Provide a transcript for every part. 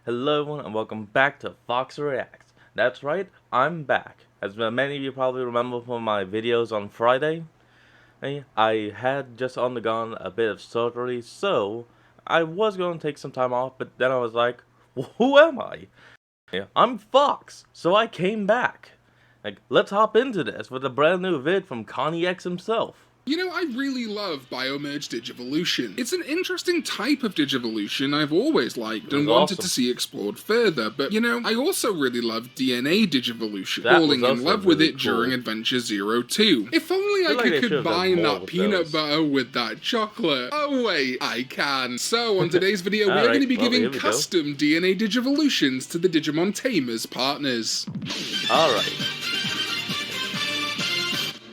Hello everyone and welcome back to Fox Reacts. That's right, I'm back. As many of you probably remember from my videos on Friday, I had just undergone a bit of surgery, so I was going to take some time off, but then I was like, who am I? I'm Fox, so I came back. Let's hop into this with a brand new vid from Connie X himself. You know, I really love Biomerge Digivolution. It's an interesting type of Digivolution I've always liked and wanted to see explored further, but you know, I also really love DNA Digivolution, falling in love with it during Adventure 02. If only I could combine that peanut butter with that chocolate. Oh wait, I can. So on today's video, we are going to be giving custom DNA Digivolutions to the Digimon Tamers partners. Alright.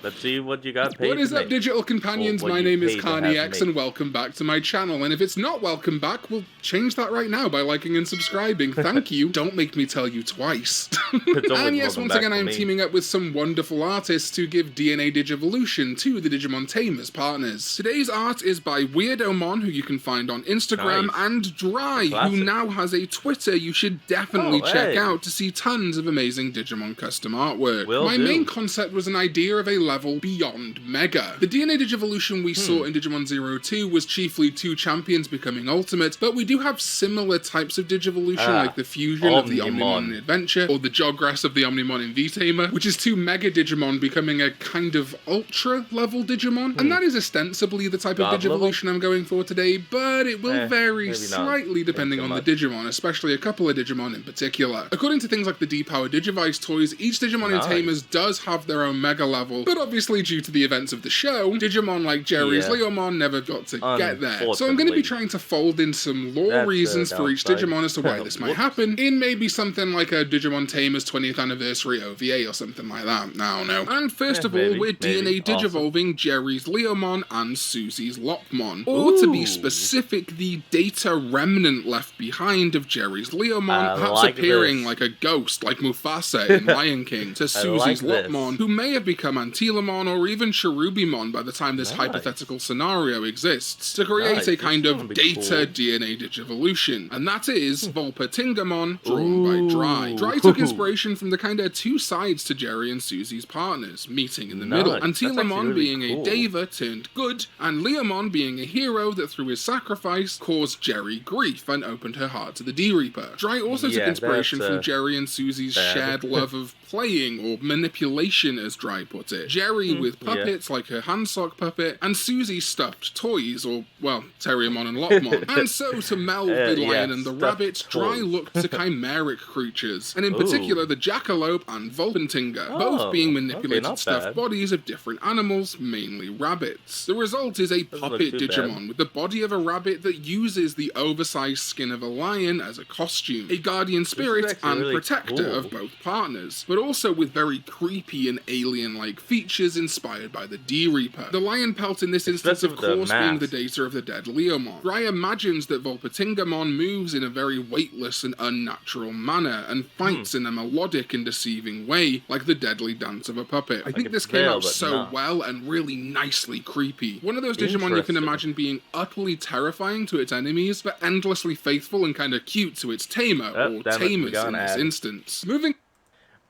Let's see what you got paid. What is up, digital companions? My name is Connie X, and welcome back to my channel. And if it's not welcome back, we'll change that right now by liking and subscribing. Thank you. Don't make me tell you twice. And yes, once again, I'm teaming up with some wonderful artists to give DNA Digivolution to the Digimon Tamers partners. Today's art is by Weirdomon, who you can find on Instagram, and Dry, who now has a Twitter you should definitely check out to see tons of amazing Digimon custom artwork. My main concept was an idea of a level beyond Mega. The DNA Digivolution we saw in Digimon 02 was chiefly two champions becoming ultimate, but we do have similar types of Digivolution, like the fusion of the Omnimon in Adventure, or the Jogress of the Omnimon in V-Tamer, which is two Mega Digimon becoming a kind of Ultra level Digimon, and that is ostensibly the type of Digivolution I'm going for today, but it will vary slightly depending on the Digimon, especially a couple of Digimon in particular. According to things like the D-Power Digivice toys, each Digimon in Tamers does have their own Mega level, but obviously due to the events of the show, Digimon like Jerry's Leomon never got to get there. So I'm going to be trying to fold in some lore reasons for each Digimon as to why this might happen, in maybe something like a Digimon Tamers 20th Anniversary OVA or something like that. I don't know. And first of all, we're DNA Digivolving Jerry's Leomon and Susie's Lopmon. Or to be specific, the data remnant left behind of Jerry's Leomon, perhaps appearing like a ghost, like Mufasa in Lion King, to Susie's Lopmon, who may have become Antilamon or even Cherubimon by the time this hypothetical scenario exists, to create a kind of data DNA Digivolution, and that is Volpatingamon, drawn by Dry. Dry took inspiration from the kind of two sides to Jerry and Susie's partners, meeting in the middle. Antilamon being a Deva turned good, and Leomon being a hero that through his sacrifice caused Jerry grief and opened her heart to the D-Reaper. Dry also took inspiration from Jerry and Susie's shared love of playing, or manipulation as Dry put it. Jerry with puppets like her handsock puppet, and Susie stuffed toys, or, well, Terriermon and Lopmon. And so, to meld the lion and the rabbit, Dry looked to chimeric creatures, and in particular the Jackalope and Volpentinga, both being manipulated stuffed bodies of different animals, mainly rabbits. The result is a puppet Digimon with the body of a rabbit that uses the oversized skin of a lion as a costume, a guardian spirit and protector of both partners, but also with very creepy and alien-like features inspired by the D-Reaper. The lion pelt in this instance, of course, being the data of the dead Leomon. Dry imagines that Volpatingamon moves in a very weightless and unnatural manner, and fights in a melodic and deceiving way, like the deadly dance of a puppet. I think this came out so well and really nicely creepy. One of those Digimon you can imagine being utterly terrifying to its enemies, but endlessly faithful and kinda cute to its tamer, or tamers in this instance.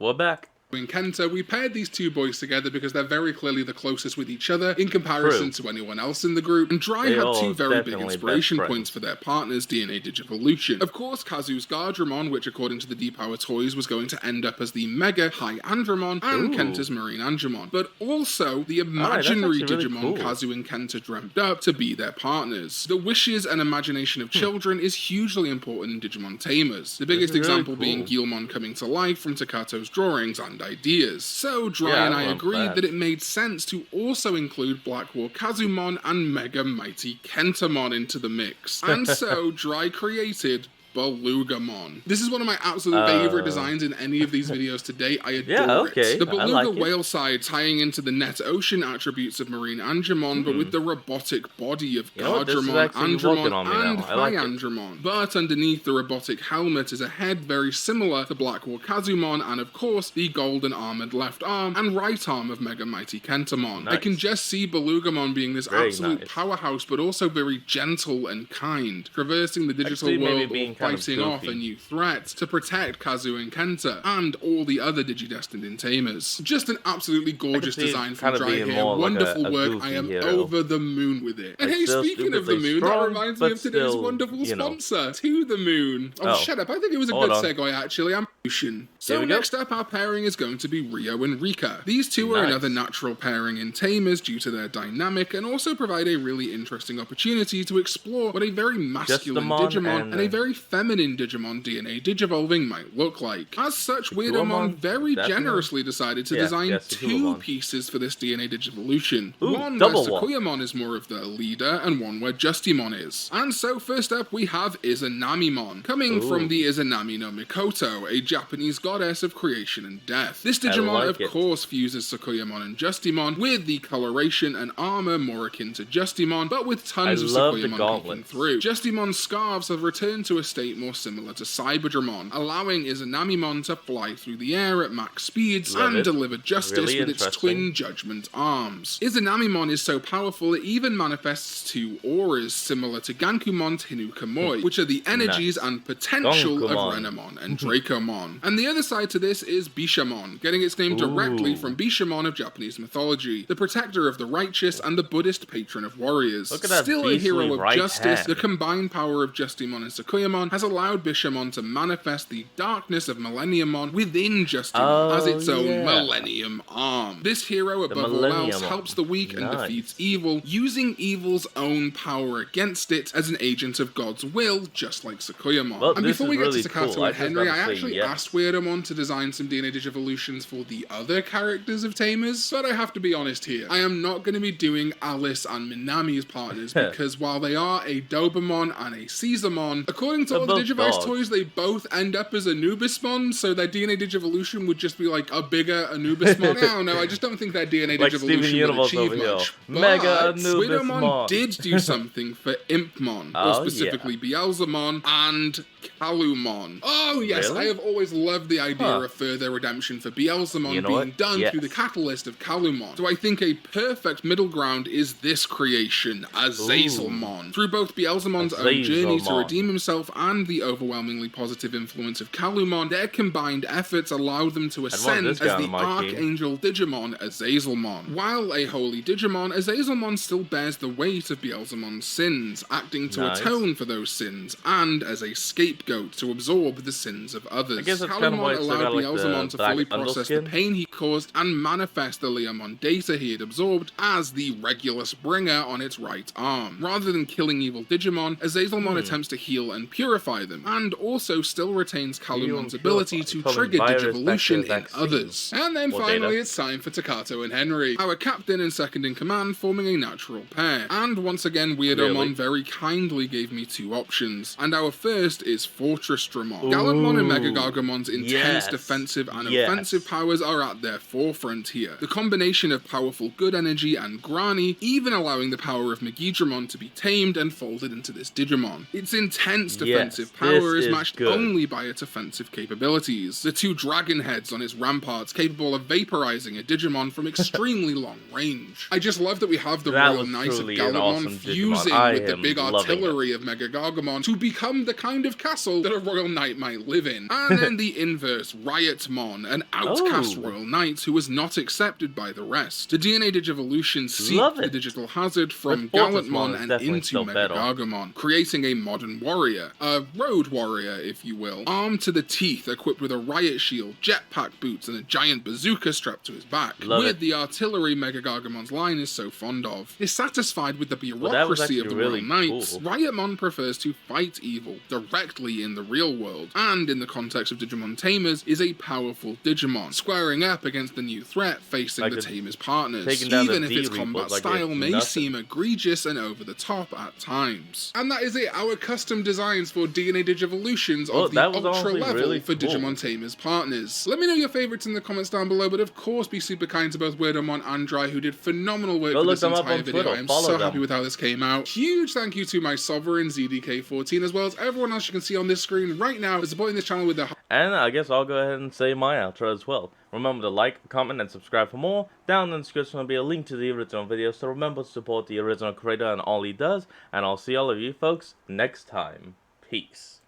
We're back. In Kenta, we paired these two boys together because they're very clearly the closest with each other in comparison to anyone else in the group, and Dry had two very big inspiration points for their partners' DNA Digivolution. Of course, Kazu's Guardramon, which according to the D-Power toys was going to end up as the Mega High Andromon, and Kenta's Marine Andromon, but also the imaginary Digimon Kazu and Kenta dreamt up to be their partners. The wishes and imagination of children is hugely important in Digimon Tamers, the biggest example being Guilmon coming to life from Takato's drawings and ideas. So Dry and I agreed that it made sense to also include Black War Kazumon and Mega Mighty Kentamon into the mix. And so Dry created Belugamon. This is one of my absolute favorite designs in any of these videos to date. I adore it. The Beluga whale side tying into the net ocean attributes of Marine Andromon, but with the robotic body of Guardramon, Andromon, and High Andromon. But underneath the robotic helmet is a head very similar to Black War Kazumon, and of course the golden armored left arm and right arm of Mega Mighty Kentamon. I can just see Belugamon being this absolute powerhouse, but also very gentle and kind, traversing the digital world fighting off a new threat to protect Kazu and Kenta and all the other Digidestined in Tamers. Just an absolutely gorgeous design from Dry here. Wonderful work. I am over the moon with it. And hey, speaking of the moon, that reminds me of today's wonderful sponsor, To the Moon. Oh, shut up. I think it was a good segue, actually. I'm pushing. So next up, our pairing is going to be Rio and Rika. These two are another natural pairing in Tamers due to their dynamic and also provide a really interesting opportunity to explore what a very masculine Digimon and a very feminine Digimon DNA digivolving might look like. As such, Weirdomon very generously decided to design two pieces for this DNA Digivolution. One where Sakuyamon is more of the leader and one where Justimon is. And so first up we have Izanamimon, coming from the Izanami no Mikoto, a Japanese goddess of creation and death. This Digimon of course fuses Sakuyamon and Justimon with the coloration and armor more akin to Justimon, but with tons of Sakuyamon peeking through. Justimon's scarves have returned to a state more similar to Cyberdramon, allowing Izanamimon to fly through the air at max speeds and deliver justice with its twin judgment arms. Izanamimon is so powerful it even manifests two auras similar to Gankumon Hinukamoi, which are the energies and potential of Renamon and Dracomon. And the other side to this is Bishamon, getting its name directly from Bishamon of Japanese mythology, the protector of the righteous and the Buddhist patron of warriors. Still a hero of justice, the combined power of Justimon and Sakuyamon has allowed Bishamon to manifest the darkness of Millenniummon within Justimon as its own Millennium arm. This hero, above all else, helps the weak and defeats evil, using evil's own power against it as an agent of God's will, just like Sakuyamon. Well, and before we get to Takato and Henry, I actually asked Weirdomon to design some DNA Digivolutions for the other characters of Tamers, but I have to be honest here. I am not going to be doing Alice and Minami's partners because while they are a Dobamon and a Caesarmon, according to all the Digivice toys, they both end up as Anubismon, so their DNA Digivolution would just be like a bigger Anubismon. I don't know, I just don't think their DNA Digivolution would achieve much. Mega But Weirdomon did do something for Impmon, or specifically Beelzemon and Calumon. Oh yes, I have always loved the idea of further redemption for Beelzemon being done through the catalyst of Calumon. So I think a perfect middle ground is this creation, Azazelmon. Through both Beelzemon's own journey to redeem himself and the overwhelmingly positive influence of Calumon, their combined efforts allow them to ascend as the Archangel Digimon Azazelmon. While a holy Digimon, Azazelmon still bears the weight of Beelzemon's sins, acting to atone for those sins, and as a scapegoat to absorb the sins of others. Calumon allowed Beelzemon to fully process the pain he caused and manifest the Leomon data he had absorbed as the Regulus bringer on its right arm. Rather than killing evil Digimon, Azazelmon attempts to heal and purify them, and also still retains Calumon's ability to trigger Digivolution in others. And then finally it's time for Takato and Henry, our captain and second in command, forming a natural pair. And once again Weirdomon very kindly gave me two options, and our first is Fortress Dramon. Gallantmon and Megagargamon's intense defensive and offensive powers are at their forefront here. The combination of powerful good energy and Grani, even allowing the power of Megidramon to be tamed and folded into this Digimon. Its intense defensive power is matched only by its offensive capabilities. The two dragon heads on its ramparts capable of vaporizing a Digimon from extremely long range. I just love that we have the Royal Knights of Gallantmon fusing with the big artillery of Megagargamon to become the kind of castle that a Royal Knight might live in. And then the inverse, Riotmon, an outcast Royal Knight who was not accepted by the rest. The DNA Digivolution seeped the digital hazard from Gallantmon and into Megagargamon, creating a modern warrior, a road warrior if you will, armed to the teeth, equipped with a riot shield, jetpack boots and a giant bazooka strapped to his back, with the artillery Megagargamon's line is so fond of. Dissatisfied with the bureaucracy of the Royal Knights, Riotmon prefers to fight evil directly in the real world, and in the context of Digimon Tamers is a powerful Digimon, squaring up against the new threat facing the Tamers partners, even if its combat style may seem egregious and over the top at times. And that is it, our custom designs for DNA Digivolutions of the ultra level for Digimon Tamers partners. Let me know your favourites in the comments down below, but of course be super kind to both Weirdomon and Dry, who did phenomenal work for this entire video. I am so happy with how this came out. Huge thank you to my Sovereign ZDK14, as well as everyone else you can see on this screen right now for supporting this channel with their... And I guess I'll go ahead and say my outro as well. Remember to like, comment, and subscribe for more. Down in the description will be a link to the original video, so remember to support the original creator and all he does. And I'll see all of you folks next time. Peace.